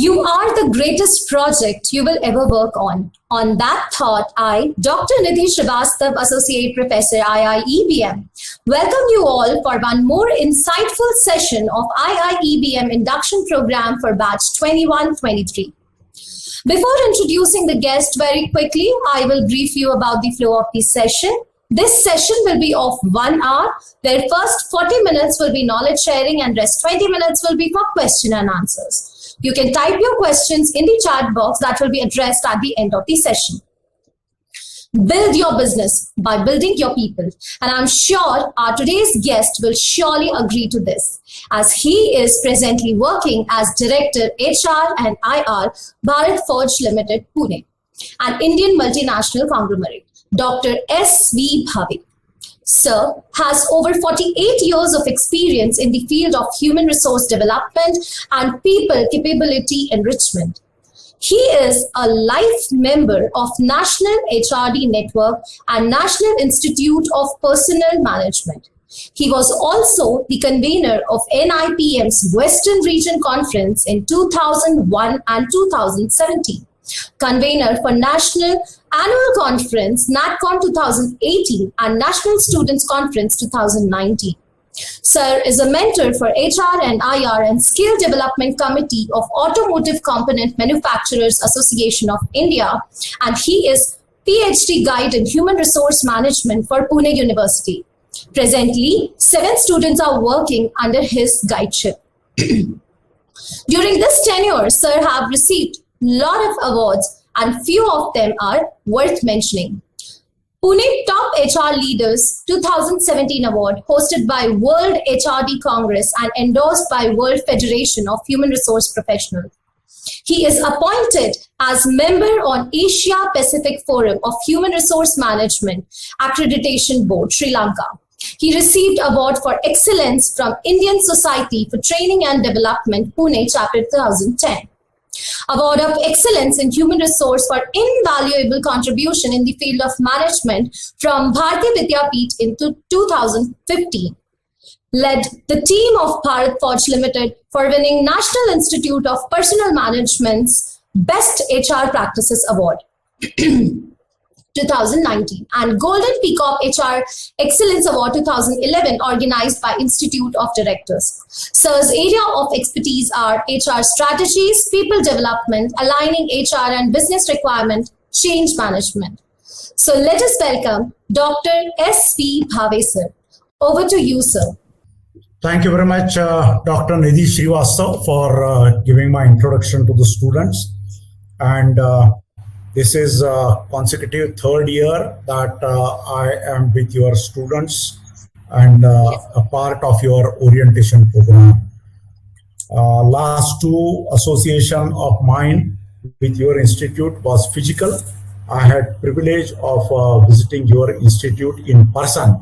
You are the greatest project you will ever work on. On that thought, I, Dr. Nidhi Srivastav, Associate Professor, IIEBM, welcome you all for one more insightful session of IIEBM Induction Program for Batch 21-23. Before introducing the guest very quickly, I will brief you about the flow of the session. This session will be of 1 hour, where first 40 minutes will be knowledge sharing and rest 20 minutes will be for question and answers. You can type your questions in the chat box that will be addressed at the end of the session. Build your business by building your people. And I'm sure our today's guest will surely agree to this, as he is presently working as Director HR and IR, Bharat Forge Limited, Pune, an Indian multinational conglomerate. Dr. S.V. Bhave. Sir has over 48 years of experience in the field of human resource development and people capability enrichment. He is a life member of National HRD Network and National Institute of Personnel Management. He was also the convener of NIPM's Western Region Conference in 2001 and 2017. Convener for National Annual Conference NatCon 2018 and National Students Conference 2019. Sir is a mentor for HR and IR and Skill Development Committee of Automotive Component Manufacturers Association of India, and he is PhD Guide in Human Resource Management for Pune University. Presently, 7 students are working under his guideship. During this tenure, Sir have received lot of awards and few of them are worth mentioning. Pune Top HR Leaders 2017 Award hosted by World HRD Congress and endorsed by World Federation of Human Resource Professionals. He is appointed as member on Asia Pacific Forum of Human Resource Management Accreditation Board, Sri Lanka. He received award for excellence from Indian Society for Training and Development, Pune Chapter 2010. Award of Excellence in Human Resource for invaluable contribution in the field of management from Bharati Vidyapeeth in 2015. Led the team of Bharat Forge Limited for winning National Institute of Personnel Management's Best HR Practices Award 2019 and Golden Peacock HR Excellence Award 2011 organized by Institute of Directors. Sir's area of expertise are HR strategies, people development, aligning HR and business requirement, change management. So let us welcome Dr. S.V. Bhave, sir. Over to you, sir. Thank you very much, Dr. Nidhi Srivastav, for giving my introduction to the students. And this is consecutive 3rd year that I am with your students and a part of your orientation program. Last 2 association of mine with your institute was physical. I had privilege of visiting your institute in person.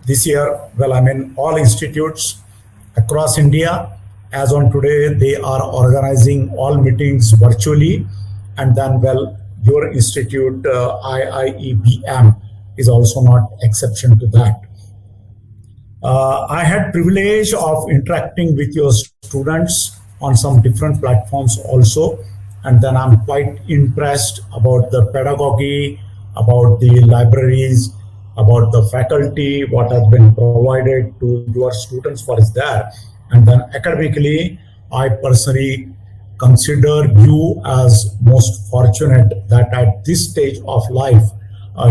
This year, well, I'm in all institutes across India. As on today, they are organizing all meetings virtually, and then, well, your institute, IIEBM, is also not exception to that. I had privilege of interacting with your students on some different platforms also, and then I'm quite impressed about the pedagogy, about the libraries, about the faculty, what has been provided to your students, what is there. And then academically, I personally consider you as most fortunate that at this stage of life,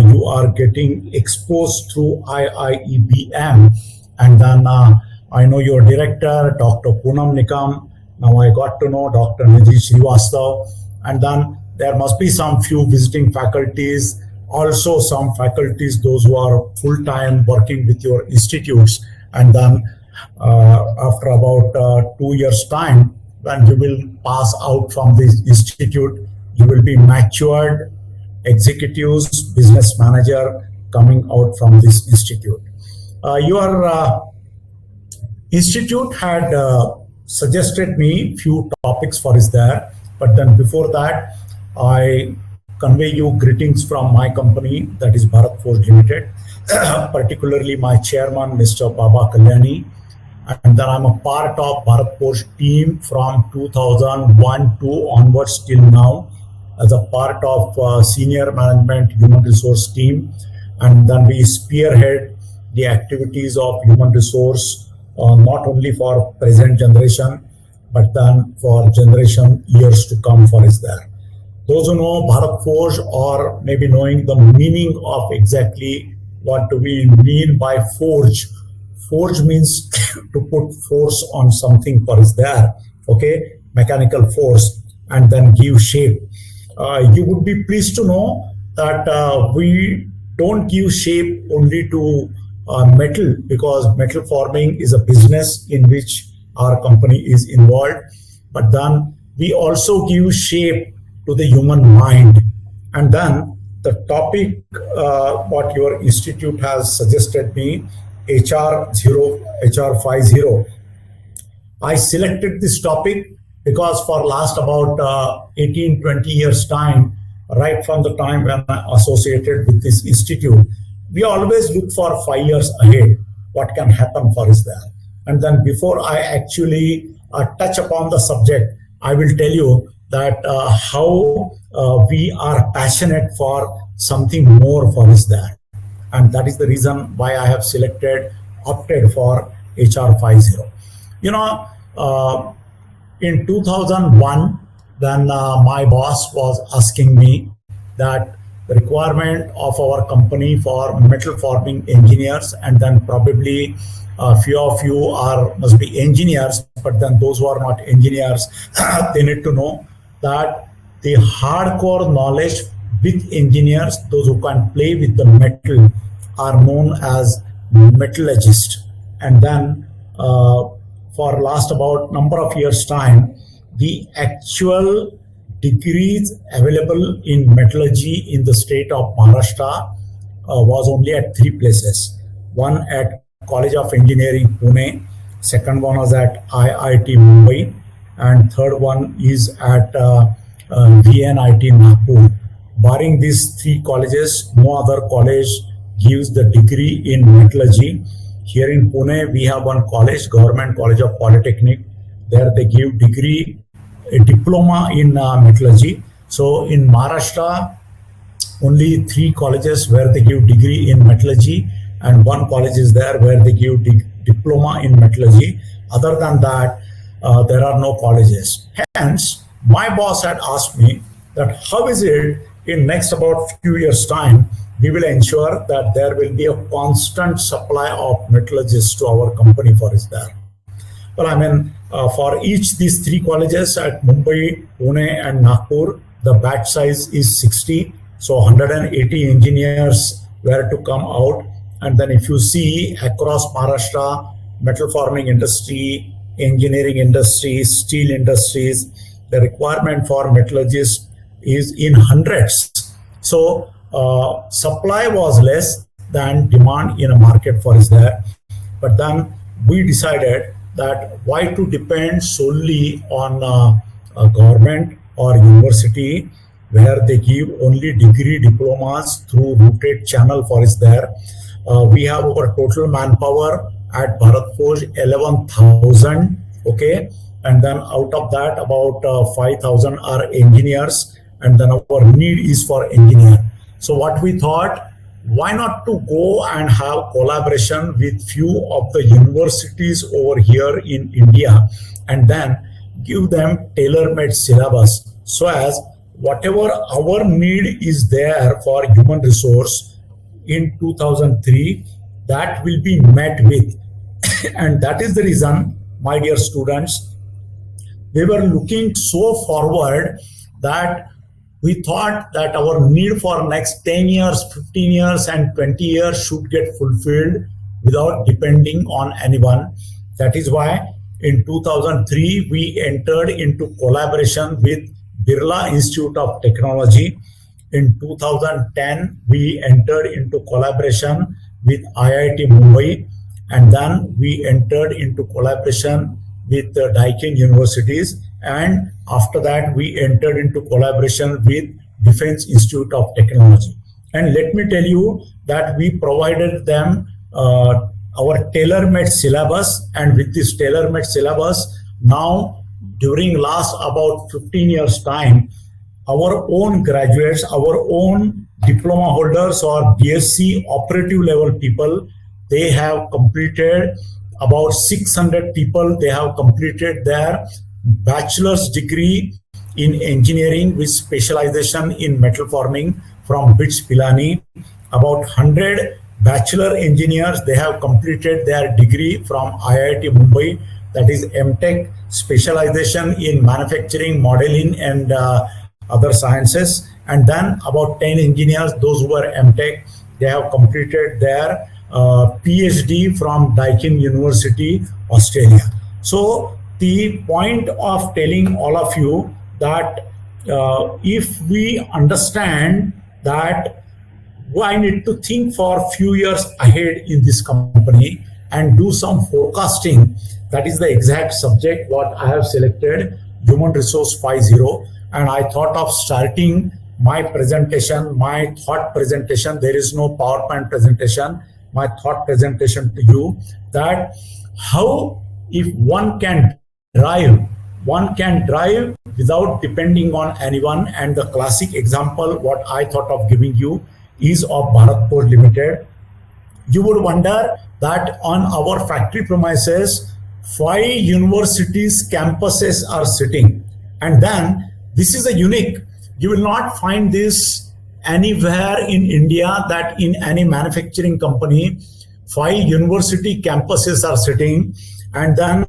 you are getting exposed through IIEBM. And then I know your director, Dr. Poonam Nikam. Now I got to know Dr. Nidhi Srivastav. And then there must be some few visiting faculties, also some faculties, those who are full-time working with your institutes. And then after about 2 years' time, when you will pass out from this institute, you will be matured executives, business manager coming out from this institute. Your institute had suggested me few topics for is there, but then before that, I convey you greetings from my company, that is Bharat Forge Limited, particularly my chairman, Mr. Baba Kalyani, and then I'm a part of Bharat Forge team from 2001 to onwards till now as a part of senior management human resource team, and then we spearhead the activities of human resource not only for present generation but then for generation years to come for is there. Those who know Bharat Forge or maybe knowing the meaning of exactly what do we mean by forge. Forge means to put force on something for is there, okay, mechanical force, and then give shape. You would be pleased to know that we don't give shape only to metal, because metal forming is a business in which our company is involved, but then we also give shape to the human mind. And then the topic what your institute has suggested me, HR 50. I selected this topic because for last about 18-20 years time, right from the time when I associated with this institute, we always look for 5 years ahead, what can happen for us there. And then before I actually touch upon the subject, I will tell you that how we are passionate for something more for us there. And that is the reason why I have opted for HR 50. You know, in 2001, then my boss was asking me that the requirement of our company for metal forming engineers, and then probably a few of you must be engineers, but then those who are not engineers, they need to know that the hardcore knowledge with engineers, those who can play with the metal, are known as metallurgists. And then for last about number of years time, the actual degrees available in metallurgy in the state of Maharashtra was only at 3 places. One at College of Engineering, Pune. Second one was at IIT Mumbai, and third one is at VNIT Nagpur. Barring these 3 colleges, no other college gives the degree in metallurgy. Here in Pune, we have one college, Government College of Polytechnic. There they give a diploma in metallurgy. So in Maharashtra, only 3 colleges where they give degree in metallurgy, and 1 college is there where they give diploma in metallurgy. Other than that, there are no colleges. Hence, my boss had asked me that how is it in next about few years time, we will ensure that there will be a constant supply of metallurgists to our company for is there. Well, I mean, for each these 3 colleges at Mumbai, Pune, and Nagpur, the batch size is 60. So 180 engineers were to come out. And then if you see across Maharashtra, metal forming industry, engineering industries, steel industries, the requirement for metallurgists is in hundreds. So supply was less than demand in a market for is there. But then we decided that why to depend solely on a government or university where they give only degree diplomas through routed channel for is there. We have our total manpower at Bharat Forge 11,000, okay, and then out of that about 5,000 are engineers, and then our need is for engineer. So what we thought, why not to go and have collaboration with few of the universities over here in India, and then give them tailor-made syllabus, so as whatever our need is there for human resource in 2003, that will be met with. And that is the reason, my dear students, we were looking so forward that we thought that our need for next 10 years, 15 years, and 20 years should get fulfilled without depending on anyone. That is why in 2003, we entered into collaboration with Birla Institute of Technology. In 2010, we entered into collaboration with IIT Mumbai, and then we entered into collaboration with the Daikin universities, and after that we entered into collaboration with Defense Institute of Technology. And let me tell you that we provided them our tailor-made syllabus, and with this tailor-made syllabus, now during last about 15 years time, our own graduates, our own diploma holders or BSc operative level people, they have completed about 600 people. They have completed their bachelor's degree in engineering with specialization in metal forming from BITS Pilani. About 100 bachelor engineers, they have completed their degree from IIT Mumbai, that is MTech specialization in manufacturing, modeling and other sciences. And then about 10 engineers, those who are MTech, they have completed their PhD from Deakin University, Australia. So the point of telling all of you that if we understand that I need to think for a few years ahead in this company and do some forecasting, that is the exact subject what I have selected, Human Resource 5.0. And I thought of starting my presentation, my thought presentation. There is no PowerPoint presentation. My thought presentation to you, that how if one can drive without depending on anyone. And the classic example what I thought of giving you is of Bharatpur Limited. You would wonder that on our factory premises, 5 universities campuses are sitting, and then this is a unique. You will not find this anywhere in India, that in any manufacturing company 5 university campuses are sitting, and then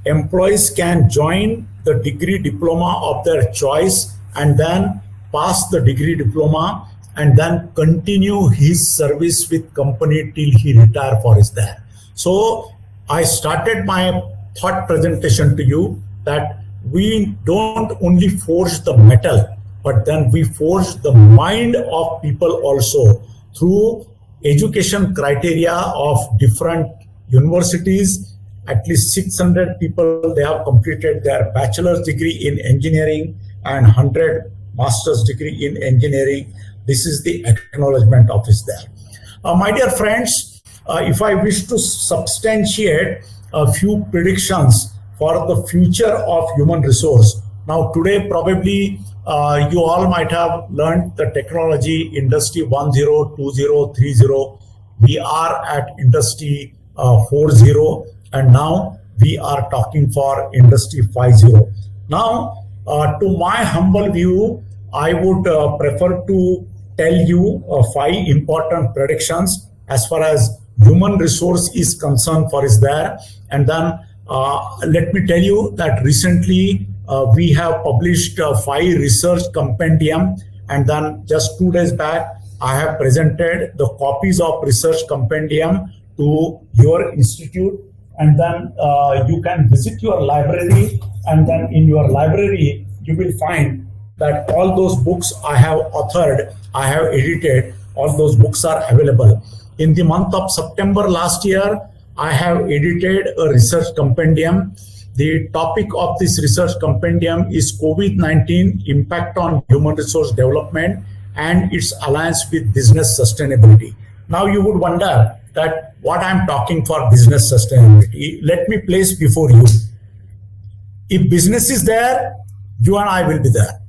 employees can join the degree diploma of their choice and then pass the degree diploma and then continue his service with company till he retire for his there. So I started my thought presentation to you that we don't only forge the metal, but then we forge the mind of people also through education criteria of different universities. At least 600 people, they have completed their bachelor's degree in engineering and 100 master's degree in engineering. This is the acknowledgement of is there. My dear friends, if I wish to substantiate a few predictions for the future of human resource. Now today probably you all might have learned the technology industry 1.0, 2.0, 3.0. We are at industry 4.0 and now we are talking for industry 5.0. Now to my humble view, I would prefer to tell you 5 important predictions as far as human resource is concerned for is there. And then let me tell you that recently we have published 5 research compendium, and then just 2 days back I have presented the copies of research compendium to your institute, and then you can visit your library, and then in your library you will find that all those books I have authored, I have edited, all those books are available. In the month of September last year, I have edited a research compendium. The topic of this research compendium is COVID-19 impact on human resource development and its alliance with business sustainability. Now you would wonder that what I'm talking for business sustainability. Let me place before you. If business is there, you and I will be there.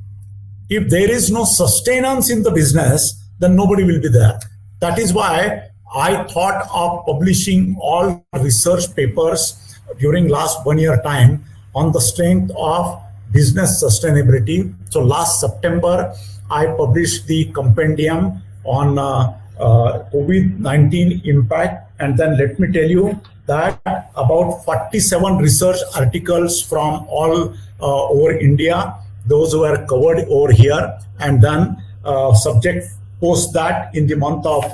If there is no sustenance in the business, then nobody will be there. That is why I thought of publishing all research papers during last 1 year time on the strength of business sustainability. So last September, I published the compendium on COVID-19 impact. And then let me tell you that about 47 research articles from all over India, those were covered over here. And then subject post that in the month of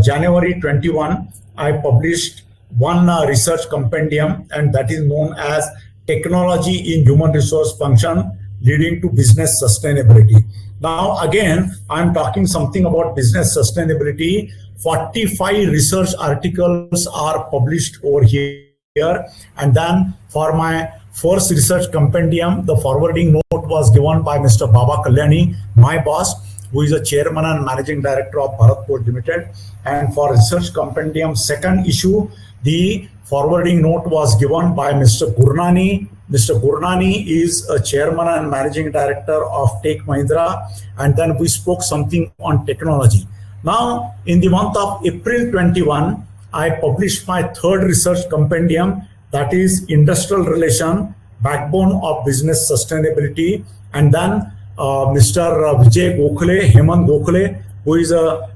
January 21, I published one research compendium, and that is known as Technology in Human Resource Function Leading to Business Sustainability. Now, again, I'm talking something about business sustainability. 45 research articles are published over here. And then for my first research compendium, the forwarding note was given by Mr. Baba Kalyani, my boss. who is a chairman and managing director of Bharatpur Limited. And for Research Compendium second issue, the forwarding note was given by Mr. Gurnani. Mr. Gurnani is a chairman and managing director of Tech Mahindra. And then we spoke something on technology. Now, in the month of April 21, I published my third research compendium, that is Industrial Relation, Backbone of Business Sustainability. And then Mr. Vijay Gokhale, Hemant Gokhale, who is a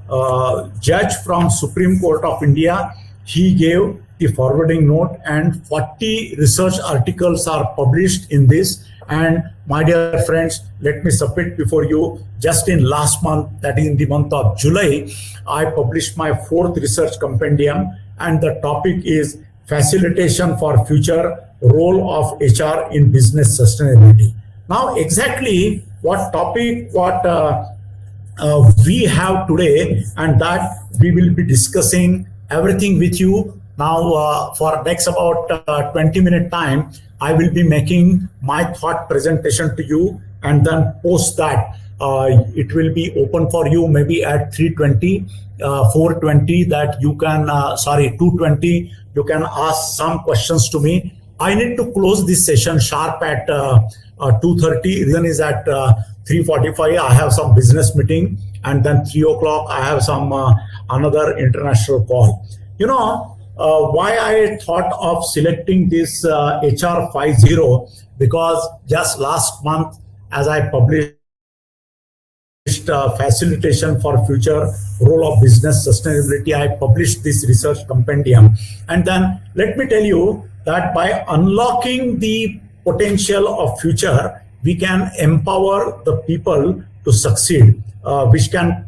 judge from Supreme Court of India, he gave the forwarding note, and 40 research articles are published in this. And my dear friends, let me submit before you, just in last month, that is in the month of July, I published my fourth research compendium, and the topic is Facilitation for Future, Role of HR in Business Sustainability. Now, exactly what topic, we have today, and that we will be discussing everything with you. Now, for next about 20-minute time, I will be making my thought presentation to you, and then post that it will be open for you maybe at 3:20, 4:20 that you can, 2:20, you can ask some questions to me. I need to close this session sharp at 2:30. Reason is at 3:45 I have some business meeting, and then 3 o'clock I have some another international call. You know, why I thought of selecting this HR 50, because just last month, as I published Facilitation for Future, Role of Business Sustainability, I published this research compendium. And then let me tell you that by unlocking the potential of future, we can empower the people to succeed, which can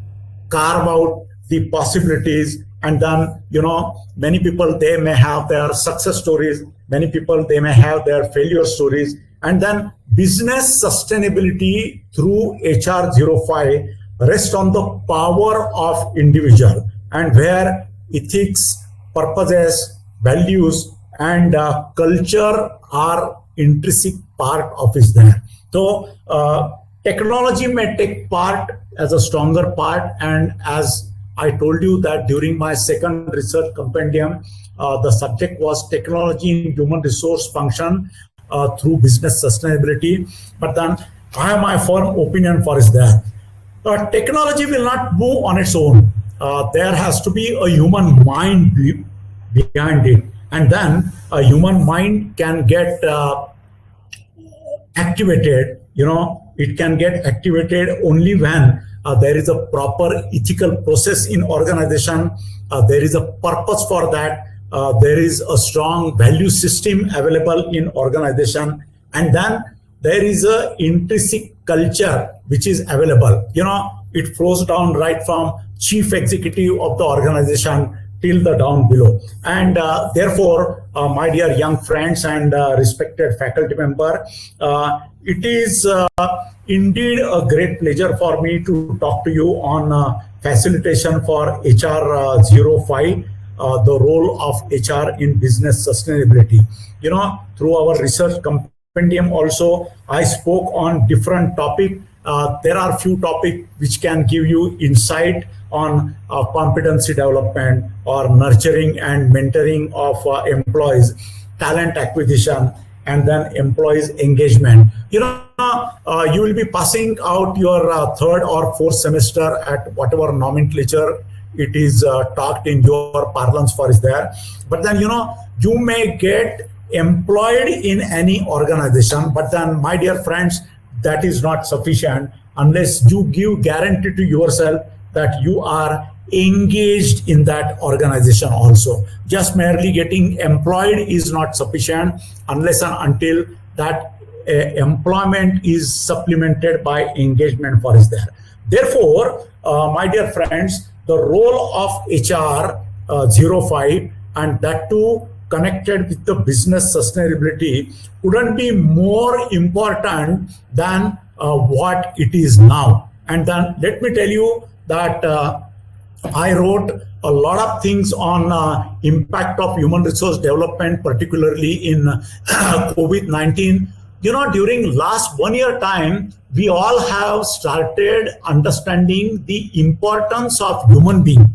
carve out the possibilities. And then, you know, many people, they may have their success stories. Many people, they may have their failure stories. And then business sustainability through HR 05 rests on the power of individual, and where ethics, purposes, values, and culture are intrinsic part of it there. So technology may take part as a stronger part, and as I told you that during my second research compendium, the subject was technology in human resource function through business sustainability. But then I have my firm opinion for is there. Technology will not move on its own. There has to be a human mind behind it. And then a human mind can get activated. You know, it can get activated only when there is a proper ethical process in organization. There is a purpose for that. There is a strong value system available in organization. And then there is a intrinsic culture which is available. You know, it flows down right from chief executive of the organization till the down below. And therefore, my dear young friends and respected faculty member, it is indeed a great pleasure for me to talk to you on facilitation for HR 05, the role of HR in business sustainability. You know, through our research compendium also, I spoke on different topics. There are few topics which can give you insight on competency development or nurturing and mentoring of employees, talent acquisition, and then employees engagement. You know, you will be passing out your third or fourth semester at whatever nomenclature it is talked in your parlance for is there. But then, you know, you may get employed in any organization, but then, my dear friends, that is not sufficient unless you give guarantee to yourself that you are engaged in that organization also. Just merely getting employed is not sufficient unless and until that employment is supplemented by engagement for is there. Therefore, my dear friends, the role of HR 05, and that too connected with the business sustainability, couldn't be more important than what it is now. And then let me tell you that I wrote a lot of things on impact of human resource development, particularly in COVID-19. during last 1 year time, we all have started understanding the importance of human being.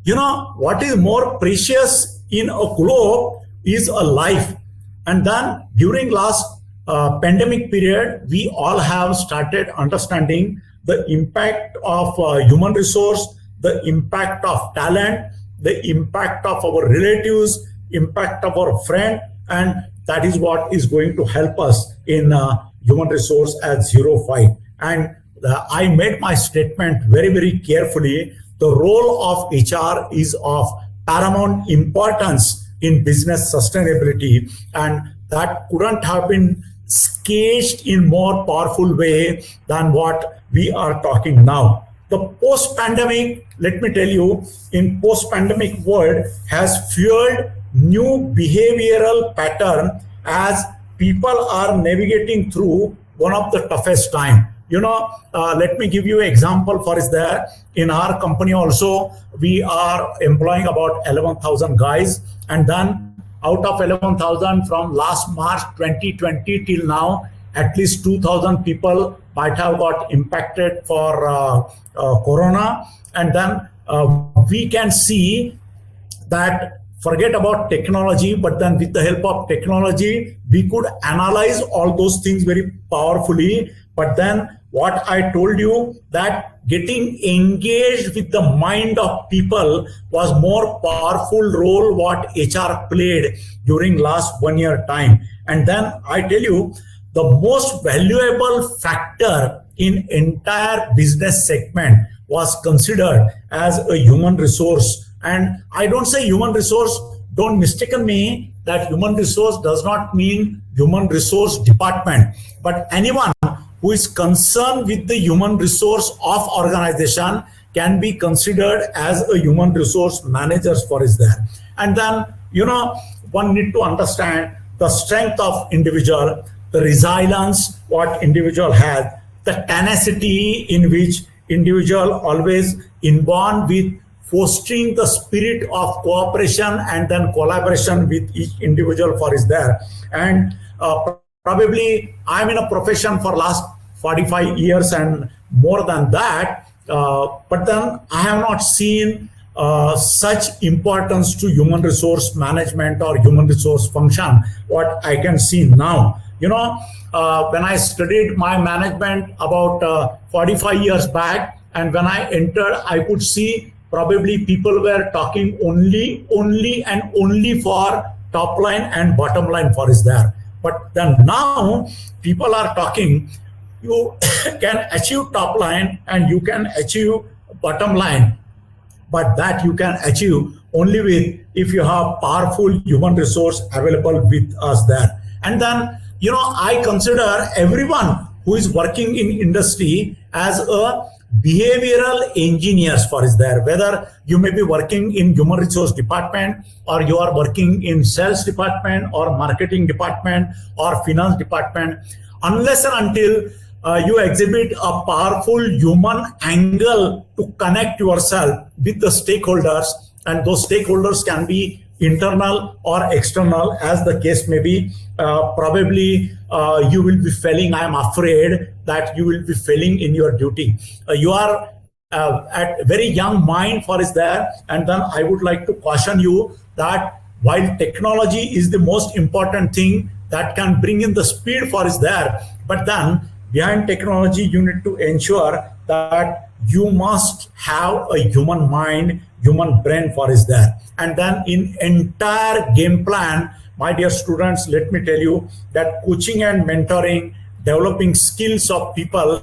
What is more precious in a globe is a life. And then during last pandemic period, we all have started understanding the impact of human resource, the impact of talent, the impact of our relatives, impact of our friend, and that is what is going to help us in human resource at 05. And I made my statement very, very carefully. The role of HR is of paramount importance in business sustainability, and that couldn't have been sketched in more powerful way than what we are talking now. The post-pandemic, let me tell you, in post-pandemic world has fueled new behavioral pattern as people are navigating through one of the toughest time. Let me give you an example for is there. In our company also, we are employing about 11,000 guys, and then out of 11,000 from last March 2020 till now, at least 2,000 people might have got impacted for corona. And then we can see that forget about technology, but then with the help of technology, we could analyze all those things very powerfully. But then what I told you, that getting engaged with the mind of people was more powerful role what HR played during last 1 year time. And then I tell you, the most valuable factor in entire business segment was considered as a human resource. And I don't say human resource, don't mistaken me, that human resource does not mean human resource department, but anyone who is concerned with the human resource of organization can be considered as a human resource manager for is there. And then, one need to understand the strength of individual, the resilience what individual has, the tenacity in which individual always inborn with fostering the spirit of cooperation and then collaboration with each individual for is there. And probably I'm in a profession for last 45 years and more than that, but then I have not seen such importance to human resource management or human resource function what I can see now. When I studied my management about 45 years back, and when I entered, I could see probably people were talking only for top line and bottom line for is there. But then now people are talking, you can achieve top line and you can achieve bottom line, but that you can achieve only with if you have powerful human resource available with us there. And then, I consider everyone who is working in industry as a behavioral engineers for is there, whether you may be working in human resource department or you are working in sales department or marketing department or finance department, unless and until you exhibit a powerful human angle to connect yourself with the stakeholders, and those stakeholders can be internal or external as the case may be. Probably you will be failing. I am afraid that you will be failing in your duty. You are at very young mind for is there, and then I would like to caution you that while technology is the most important thing that can bring in the speed for is there, but then behind technology you need to ensure that you must have a human mind, human brain for is there. And then in entire game plan, my dear students, let me tell you that coaching and mentoring, developing skills of people,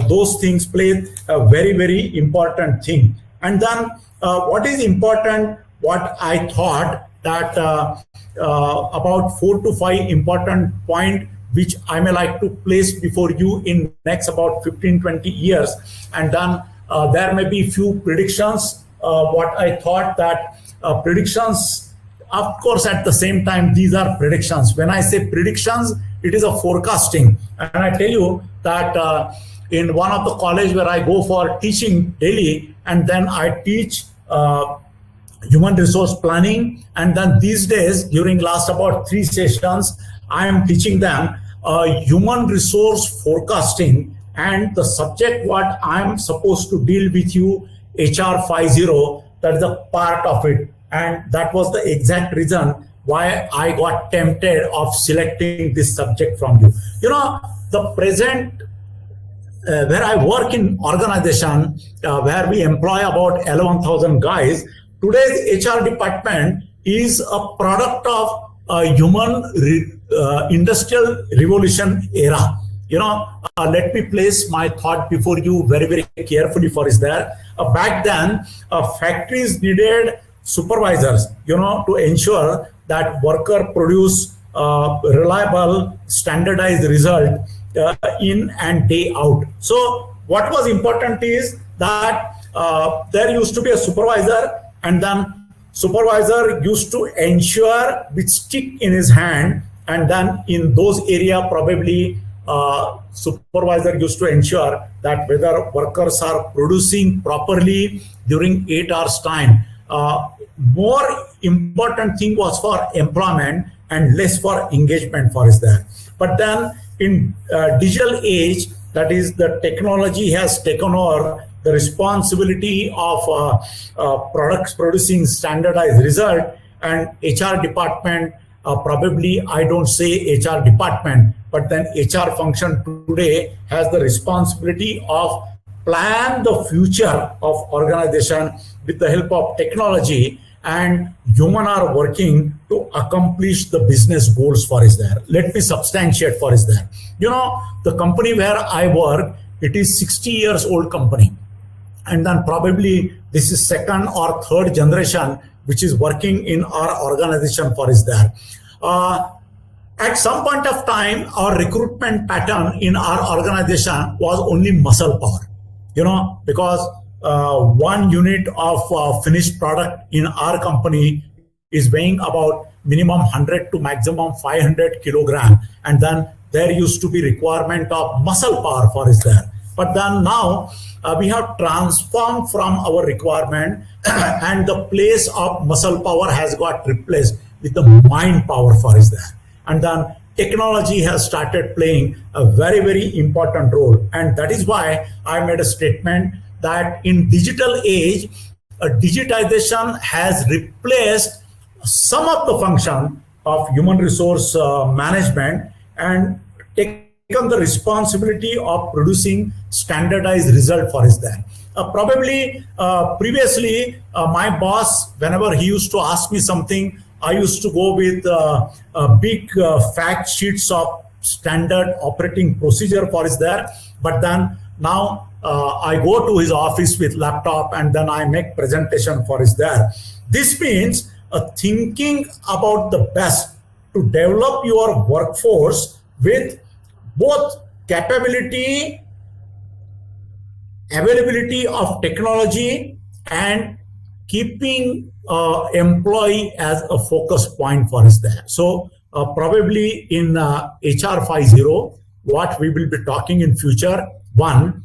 those things play a very, very important thing. And then what is important, what I thought that about 4 to 5 important point which I may like to place before you in next about 15-20 years. And then there may be few predictions. What I thought that predictions, of course, at the same time, these are predictions. When I say predictions, it is a forecasting. And I tell you that in one of the college where I go for teaching daily, and then I teach human resource planning. And then these days, during last about 3 sessions, I am teaching them human resource forecasting, and the subject what I am supposed to deal with you, HR 50, that is a part of it. And that was the exact reason why I got tempted of selecting this subject from you. The present where I work in organization where we employ about 11,000 guys, today's HR department is a product of human industrial revolution era. Let me place my thought before you very, very carefully for is there. Back then, factories needed supervisors, to ensure that worker produce reliable, standardized result in and day out. So what was important is that there used to be a supervisor, and then supervisor used to ensure with stick in his hand, and then in those area probably supervisor used to ensure that whether workers are producing properly during 8 hours time. More important thing was for employment and less for engagement for is there. But then in digital age, that is the technology has taken over the responsibility of products producing standardized result, and HR department, probably I don't say HR department, but then HR function today has the responsibility of plan the future of organization with the help of technology, and human are working to accomplish the business goals for is there. Let me substantiate for is there. The company where I work, it is 60 years old company. And then probably this is second or third generation which is working in our organization for is there. At some point of time, our recruitment pattern in our organization was only muscle power, because one unit of finished product in our company is weighing about minimum 100 to maximum 500 kilogram. And then there used to be requirement of muscle power for is there. But then now we have transformed from our requirement and the place of muscle power has got replaced with the mind power for is there. And then technology has started playing a very, very important role. And that is why I made a statement that in digital age, digitization has replaced some of the function of human resource management and taken the responsibility of producing standardized result for is there. Probably previously, my boss, whenever he used to ask me something, I used to go with big fact sheets of standard operating procedure for is there. But then now I go to his office with laptop and then I make presentation for is there. This means thinking about the best to develop your workforce with both capability, availability of technology, and keeping employee as a focus point for us there. So probably in HR 50, what we will be talking in future, one,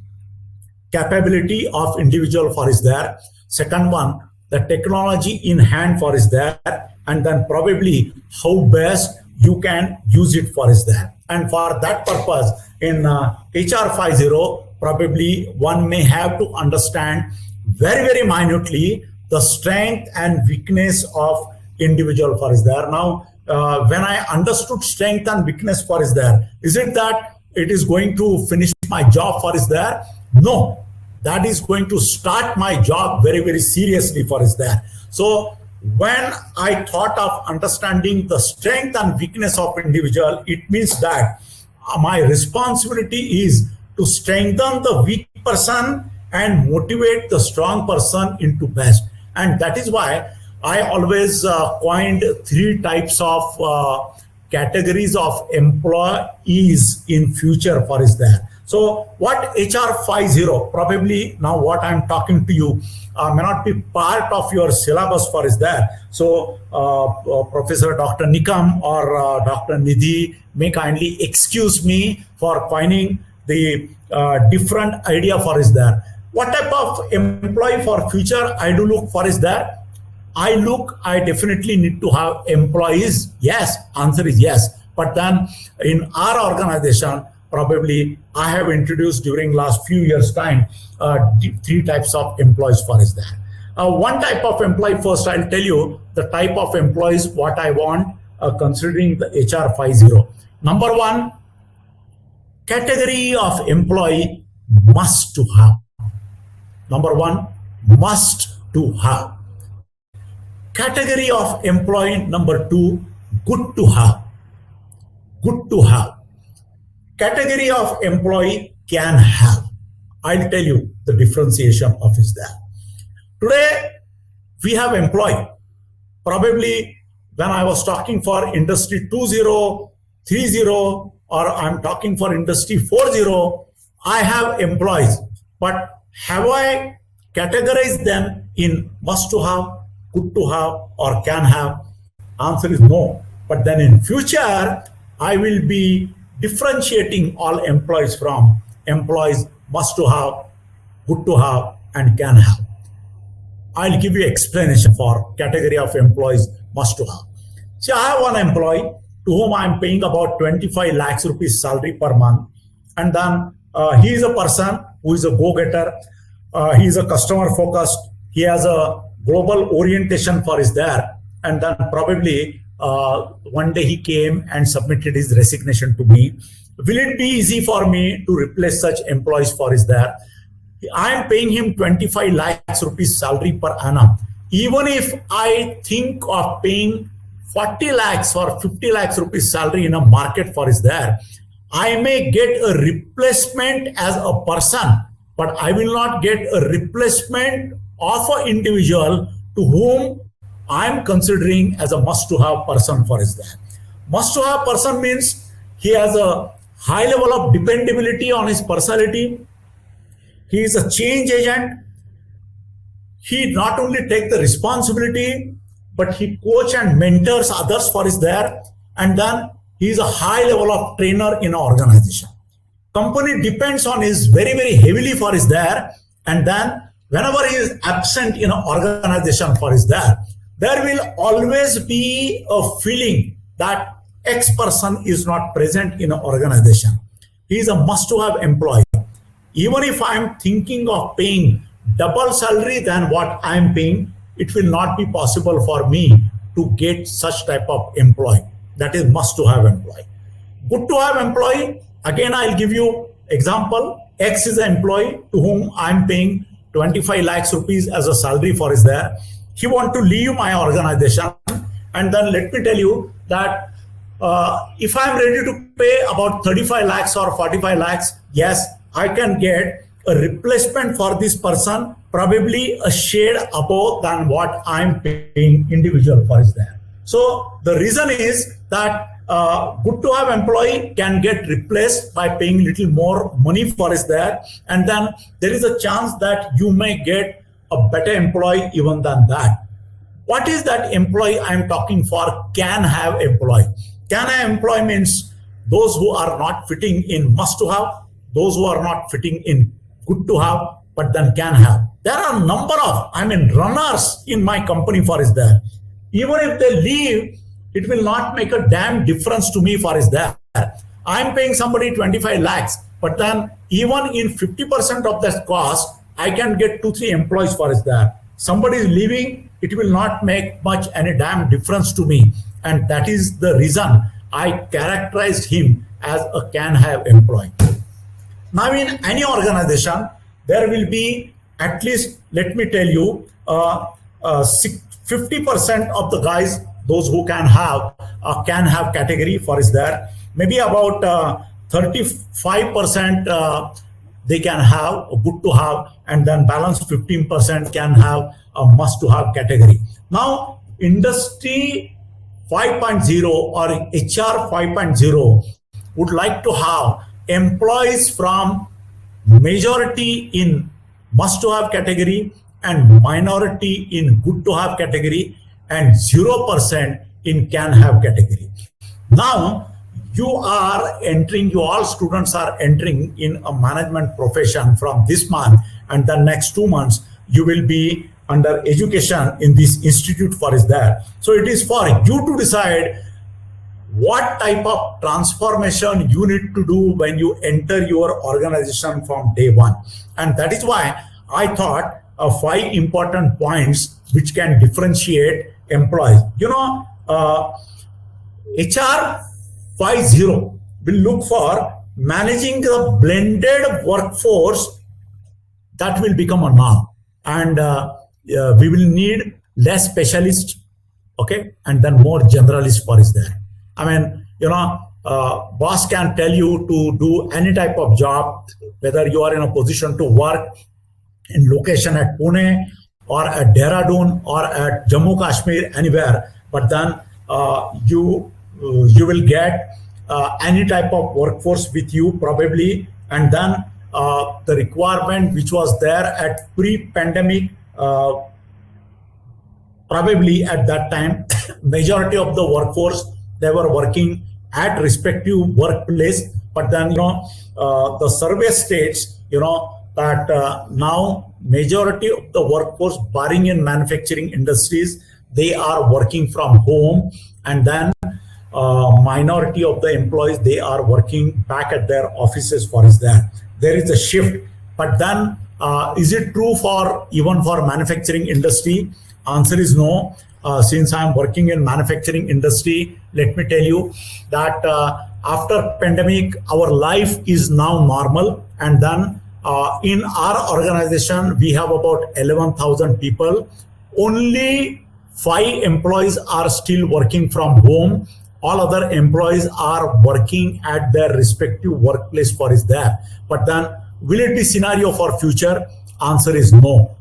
capability of individual for is there. Second one, the technology in hand for is there. And then probably how best you can use it for is there. And for that purpose, in HR 50, probably one may have to understand very, very minutely the strength and weakness of individual for is there. Now, when I understood strength and weakness for is there, is it that it is going to finish my job for is there? No, that is going to start my job very, very seriously for is there. So when I thought of understanding the strength and weakness of individual, it means that my responsibility is to strengthen the weak person and motivate the strong person into best. And that is why I always coined three types of categories of employees in future for is there. So what HR 50, probably now what I'm talking to you may not be part of your syllabus for is there. So Professor Dr. Nikam or Dr. Nidhi may kindly excuse me for coining the different idea for is there. What type of employee for future I do look for is that I definitely need to have employees. Yes, answer is yes. But then in our organization, probably I have introduced during last few years time, three types of employees for is there. One type of employee, first I'll tell you the type of employees what I want considering the HR 5.0. Number one, category of employee must to have. Number one, must to have. Category of employee number two, good to have. Good to have. Category of employee can have. I'll tell you the differentiation of is there. Today, we have employee. Probably when I was talking for industry 2.0, 3.0, or I'm talking for industry 4.0, I have employees. But have I categorized them in must to have, good to have, or can have? Answer is no. But then in future, I will be differentiating all employees from employees must to have, good to have, and can have. I'll give you explanation for category of employees must to have. See, I have one employee to whom I'm paying about 25 lakhs rupees salary per month. And then he is a person who is a go-getter. He is a customer focused. He has a global orientation for his there. And then probably one day he came and submitted his resignation to me. Will it be easy for me to replace such employees for his there? I am paying him 25 lakhs rupees salary per annum. Even if I think of paying 40 lakhs or 50 lakhs rupees salary in a market for his there, I may get a replacement as a person, but I will not get a replacement of an individual to whom I am considering as a must-to-have person for his there. Must-to-have person means he has a high level of dependability on his personality. He is a change agent. He not only takes the responsibility, but he coach and mentors others for his there. And then he is a high level of trainer in an organization. Company depends on his very, very heavily for his there. And then whenever he is absent in an organization for his there will always be a feeling that X person is not present in an organization. He is a must-to-have employee. Even if I'm thinking of paying double salary than what I'm paying, it will not be possible for me to get such type of employee. That is must-to-have employee. Good to have employee, again I'll give you example. X is an employee to whom I'm paying 25 lakhs rupees as a salary for his there. He want to leave my organization, and then let me tell you that if I'm ready to pay about 35 lakhs or 45 lakhs, yes, I can get a replacement for this person, probably a shade above than what I'm paying individual for is there. So the reason is that good to have employee can get replaced by paying little more money for is there. And then there is a chance that you may get a better employee even than that. What is that employee I'm talking for? Can have employee. Can have employee means those who are not fitting in must to have, those who are not fitting in good to have, but then can have. There are a number of, runners in my company for is there. Even if they leave, it will not make a damn difference to me for is there. I'm paying somebody 25 lakhs, but then even in 50% of that cost, I can get 2-3 employees for is there. Somebody is leaving, it will not make much any damn difference to me. And that is the reason I characterized him as a can have employee. Now in any organization, there will be at least, let me tell you, 50% of the guys, those who can have category for is there. Maybe about 35% they can have a good to have, and then balance 15% can have a must to have category. Now industry 5.0 or HR 5.0 would like to have employees from majority in must to have category and minority in good to have category and 0% in can have category. Now you all students are entering in a management profession from this month, and the next 2 months you will be under education in this institute for is there. So it is for you to decide what type of transformation you need to do when you enter your organization from day one. And that is why I thought of 5 important points which can differentiate employees. HR 50 will look for managing the blended workforce that will become a norm. And we will need less specialists, okay, and then more generalists for is there. I mean, boss can tell you to do any type of job, whether you are in a position to work in location at Pune or at Dehradun or at Jammu Kashmir, anywhere, but then you will get any type of workforce with you probably, and then the requirement which was there at pre-pandemic, probably at that time, majority of the workforce, they were working at respective workplace, but then the survey states that now majority of the workforce, barring in manufacturing industries, they are working from home, and then minority of the employees, they are working back at their offices for is there. There is a shift, but then is it true for even for manufacturing industry? Answer is no. Since I'm working in manufacturing industry, let me tell you that after pandemic, our life is now normal, and then in our organization, we have about 11,000 people. Only 5 employees are still working from home. All other employees are working at their respective workplace for is there. But then will it be scenario for future? Answer is no.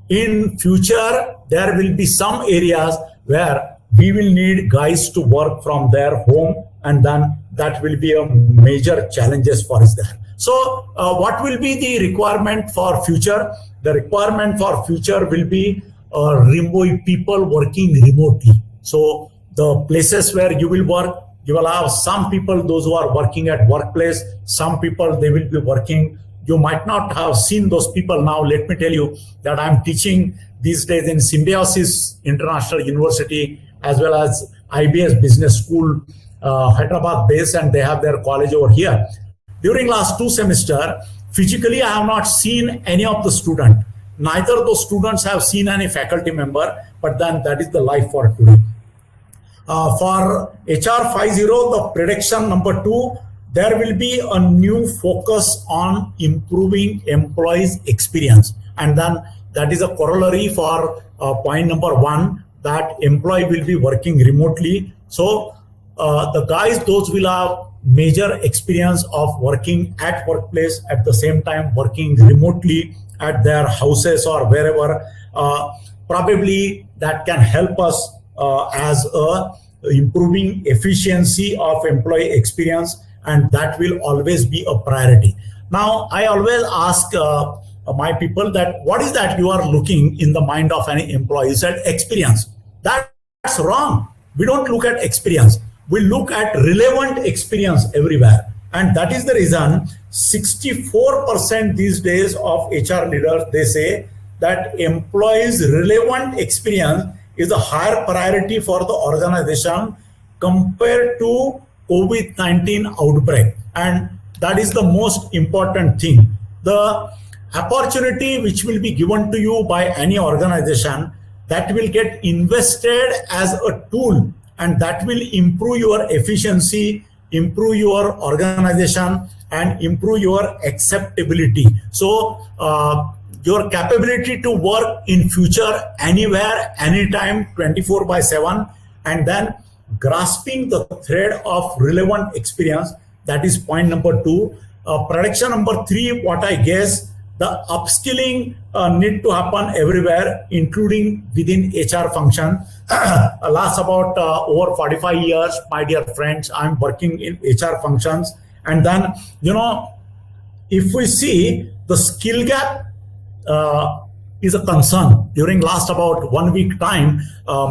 In future, there will be some areas where we will need guys to work from their home, and then that will be a major challenges for us there. So what will be the requirement for future? The requirement for future will be remote people working remotely. So the places where you will work, you will have some people, those who are working at workplace, some people, they will be working. You might not have seen those people now. Let me tell you that I'm teaching these days in Symbiosis International University, as well as IBS Business School, Hyderabad based, and they have their college over here. During last 2 semesters, physically I have not seen any of the student. Neither those students have seen any faculty member, but then that is the life for today. For HR 50, the prediction number 2, there will be a new focus on improving employees' experience. And then that is a corollary for point number 1, that employee will be working remotely. So the guys, those will have major experience of working at workplace, at the same time working remotely at their houses or wherever. Probably that can help us as improving efficiency of employee experience, and that will always be a priority. Now, I always ask my people that what is that you are looking in the mind of any employee? He said experience. That's wrong. We don't look at experience. We look at relevant experience everywhere. And that is the reason 64% these days of HR leaders, they say that employees' relevant experience is a higher priority for the organization compared to COVID-19 outbreak. And that is the most important thing. The opportunity which will be given to you by any organization, that will get invested as a tool, and that will improve your efficiency, improve your organization, and improve your acceptability. So your capability to work in future anywhere, anytime, 24/7, and then grasping the thread of relevant experience. That is point number 2. Prediction number 3, what I guess, the upskilling need to happen everywhere, including within HR function. Last about over 45 years, my dear friends, I'm working in HR functions. And then, if we see the skill gap is a concern. During last about 1 week time,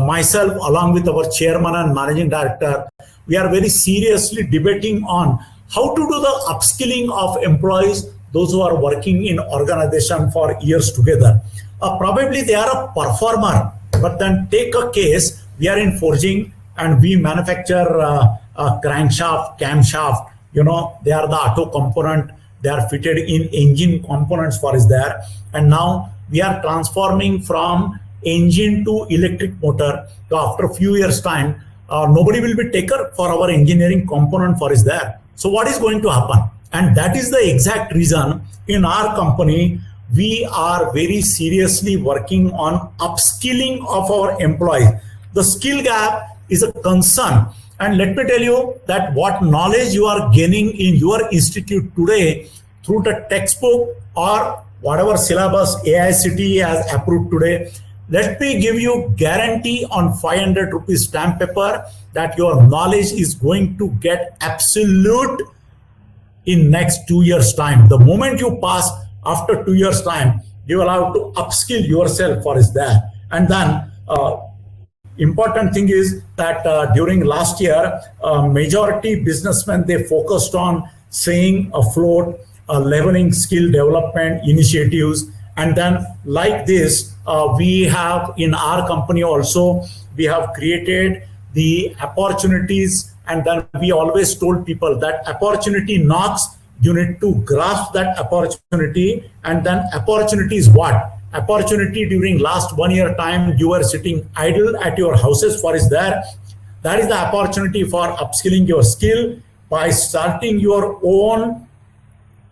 myself along with our chairman and managing director, we are very seriously debating on how to do the upskilling of employees, those who are working in organization for years together. Probably they are a performer, but then take a case, we are in forging, and we manufacture a crankshaft, camshaft. They are the auto component. They are fitted in engine components for is there. And now we are transforming from engine to electric motor. So after a few years time, nobody will be taker for our engineering component for is there. So what is going to happen? And that is the exact reason in our company, we are very seriously working on upskilling of our employees. The skill gap is a concern. And let me tell you that what knowledge you are gaining in your institute today through the textbook or whatever syllabus AICTE has approved today, let me give you guarantee on 500 rupees stamp paper that your knowledge is going to get absolute in next 2 years time. The moment you pass after 2 years time, you will have to upskill yourself for is there. And then important thing is that during last year, majority businessmen, they focused on staying afloat, leveling skill development initiatives. And then like this, we have in our company also, we have created the opportunities. And then we always told people that opportunity knocks, you need to grasp that opportunity. And then opportunity is what? Opportunity during last 1 year time, you were sitting idle at your houses for is there. That is the opportunity for upskilling your skill by starting your own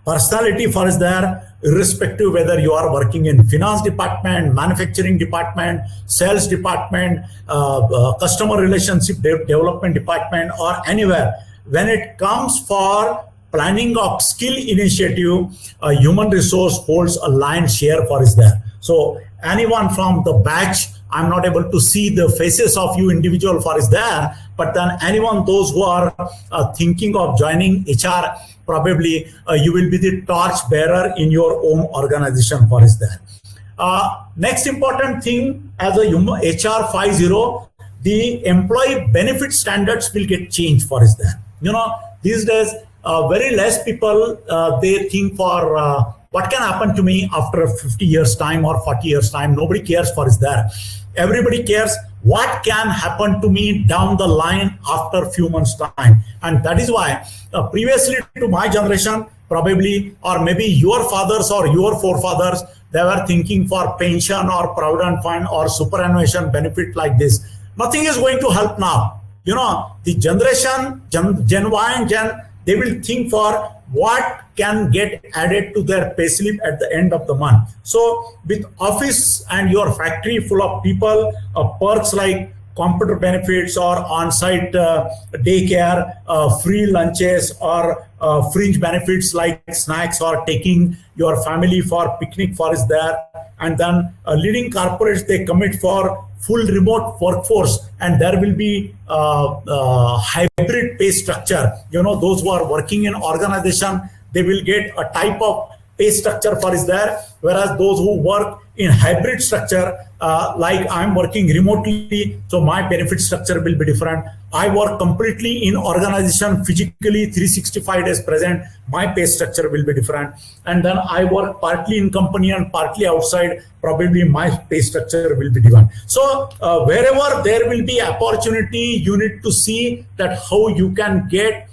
personality for is there, irrespective whether you are working in finance department, manufacturing department, sales department, customer relationship development department, or anywhere. When it comes for planning of skill initiative, human resource holds a lion's share for is there. So anyone from the batch, I'm not able to see the faces of you individual for is there, but then anyone, those who are thinking of joining HR, probably you will be the torch bearer in your own organization for is there. Next important thing as a HR 5.0, the employee benefit standards will get changed for is there. These days, very less people, they think for what can happen to me after 50 years time or 40 years time. Nobody cares for is there. Everybody cares what can happen to me down the line after few months time. And that is why previously to my generation, probably, or maybe your fathers or your forefathers, they were thinking for pension or provident fund or superannuation benefit like this. Nothing is going to help now. The generation, Gen Y and Gen, they will think for what can get added to their payslip at the end of the month. So with office and your factory full of people, perks like computer benefits or on-site daycare, free lunches or fringe benefits like snacks or taking your family for picnic for is there. And then leading corporates, they commit for full remote workforce, and there will be hybrid pay structure. Those who are working in organization, they will get a type of pay structure for is there, whereas those who work in hybrid structure, like I'm working remotely, so my benefit structure will be different. I work completely in organization, physically 365 days present, my pay structure will be different. And then I work partly in company and partly outside, probably my pay structure will be different. So wherever there will be opportunity, you need to see that how you can get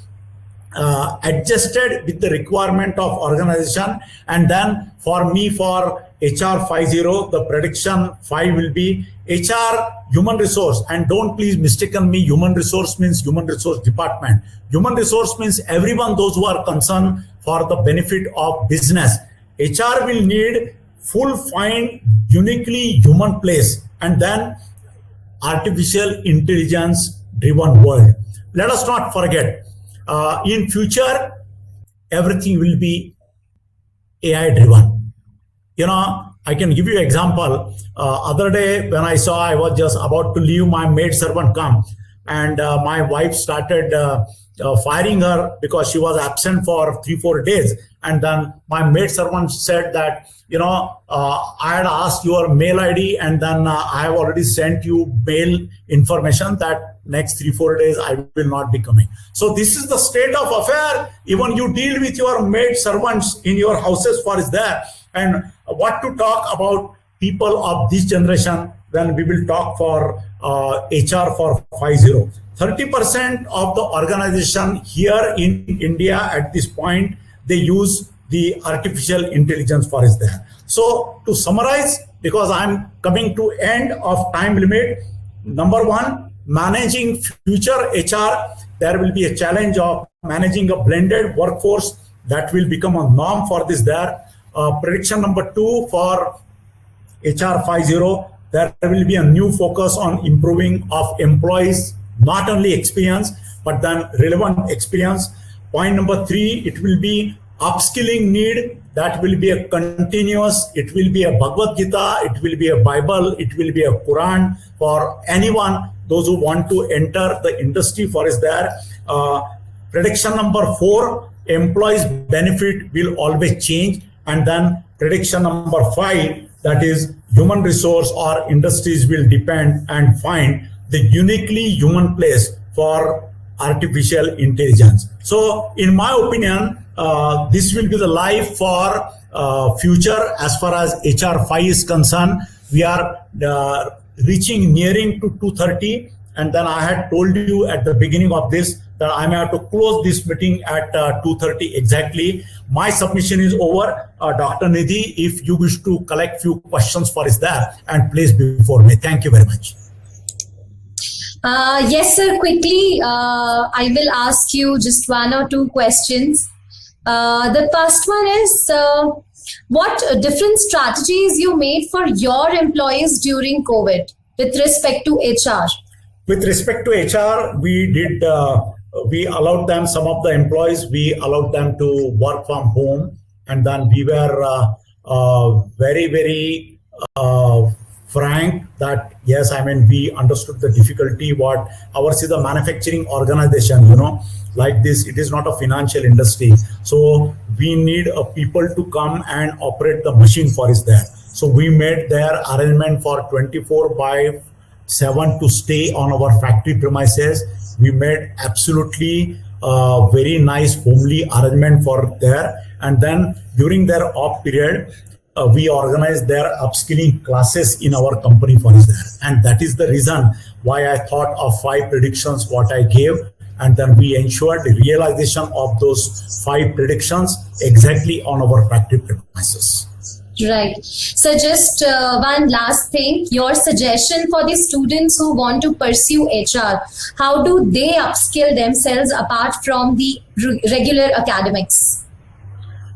adjusted with the requirement of organization. And then for me, for HR 5.0, the prediction 5 will be HR human resource. And don't please mistaken me, human resource means human resource department. Human resource means everyone, those who are concerned for the benefit of business. HR will need full find uniquely human place, and then artificial intelligence driven world. Let us not forget, in future, everything will be AI driven. I can give you an example. Other day when I was just about to leave, my maid servant come, and my wife started firing her because she was absent for 3-4 days. And then my maid servant said that, I had asked your mail ID, and then I have already sent you mail information that next 3-4 days I will not be coming. So this is the state of affair. Even you deal with your maid servants in your houses for is there. And what to talk about people of this generation when we will talk for HR for 50. 30% of the organization here in India at this point, they use the artificial intelligence for is there. So to summarize, because I'm coming to end of time limit, number one, managing future HR, there will be a challenge of managing a blended workforce that will become a norm for this there. Prediction number two for HR 50, there will be a new focus on improving of employees, not only experience, but then relevant experience. Point number three, it will be upskilling need. That will be a continuous, it will be a Bhagavad Gita, it will be a Bible, it will be a Quran for anyone, those who want to enter the industry for is there. Prediction number four, employees benefit will always change. And then prediction number five, that is human resource or industries will depend and find the uniquely human place for artificial intelligence. So in my opinion, this will be the life for future as far as HR 5 is concerned. We are nearing to 2:30, and then I had told you at the beginning of this that I may have to close this meeting at 2:30 exactly. My submission is over. Dr. Nidhi, if you wish to collect few questions for us there and place before me. Thank you very much. Yes, sir. Quickly, I will ask you just one or two questions. The first one is, what different strategies you made for your employees during COVID with respect to HR? With respect to HR, we allowed them, some of the employees, we allowed them to work from home. And then we were very, very frank that, yes, I mean, we understood the difficulty. What ours is a manufacturing organization, like this, it is not a financial industry. So we need people to come and operate the machine for us there. So we made their arrangement for 24/7 to stay on our factory premises. We made absolutely very nice homely arrangement for there. And then during their off period, we organized their upskilling classes in our company for us there. And that is the reason why I thought of 5 predictions what I gave. And then we ensured the realization of those 5 predictions exactly on our factory premises. Right. So just one last thing, your suggestion for the students who want to pursue HR, how do they upskill themselves apart from the regular academics?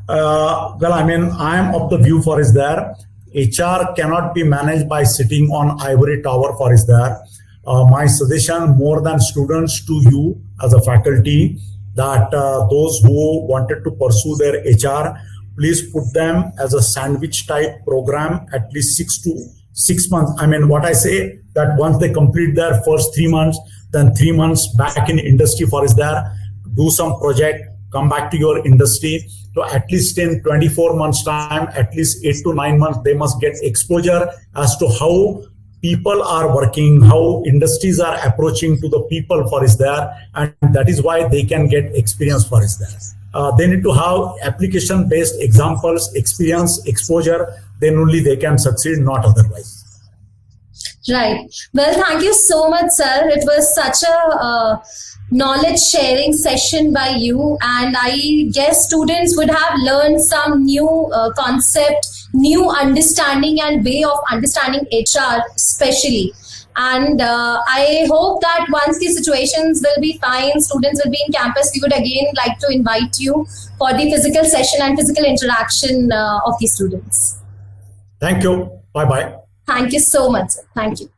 Well, I mean, I am of the view for is there. HR cannot be managed by sitting on ivory tower for is there. My suggestion more than students to you as a faculty that those who wanted to pursue their HR, please put them as a sandwich type program at least 6 months. I mean, what I say that once they complete their first 3 months, then 3 months back in industry for is there, do some project, come back to your industry. So at least in 24 months time, at least 8 to 9 months, they must get exposure as to how people are working, how industries are approaching to the people for is there. And that is why they can get experience for is there. They need to have application-based examples, experience, exposure, then only they can succeed, not otherwise. Right. Well, thank you so much, sir. It was such a knowledge sharing session by you, and I guess students would have learned some new concept, new understanding and way of understanding HR especially. And I hope that once the situations will be fine, students will be in campus, we would again like to invite you for the physical session and physical interaction of the students. Thank you. Bye-bye. Thank you so much, sir. Thank you.